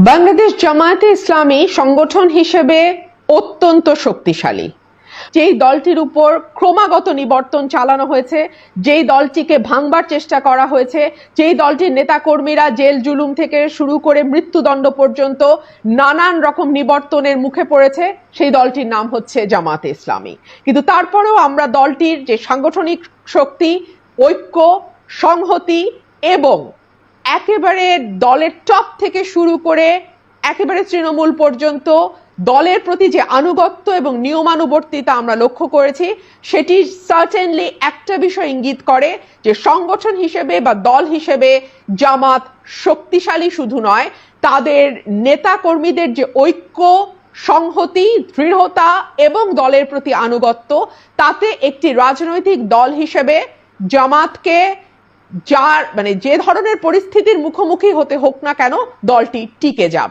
বাংলাদেশ জামায়াতে ইসলামী সংগঠন হিসেবে অত্যন্ত শক্তিশালী। যেই দলটির উপর ক্রমাগত নিবর্তন চালানো হয়েছে, যেই দলটিকে ভাঙবার চেষ্টা করা হয়েছে, যেই দলটির নেতাকর্মীরা জেল জুলুম থেকে শুরু করে মৃত্যুদণ্ড পর্যন্ত নানান রকম নিবর্তনের মুখে পড়েছে, সেই দলটির নাম হচ্ছে জামায়াতে ইসলামী। কিন্তু তারপরেও আমরা দলটির যে সাংগঠনিক শক্তি, ঐক্য, সংহতি এবং একেবারে দলের টপ থেকে শুরু করে একেবারে তৃণমূল পর্যন্ত দলের প্রতি যে আনুগত্য এবং নিয়মানুবর্তিতা আমরা লক্ষ্য করেছি, সেটি সার্টেনলি একটা বিষয় ইঙ্গিত করে যে সংগঠন হিসেবে বা দল হিসেবে জামাত শক্তিশালী শুধু নয়, তাদের নেতা কর্মীদের যে ঐক্য, সংহতি, দৃঢ়তা এবং দলের প্রতি আনুগত্য, তাতে একটি রাজনৈতিক দল হিসেবে জামাতকে যে ধরনের পরিস্থিতির মুখোমুখি হতে হোক না কেন, দলটি টিকে যাবে।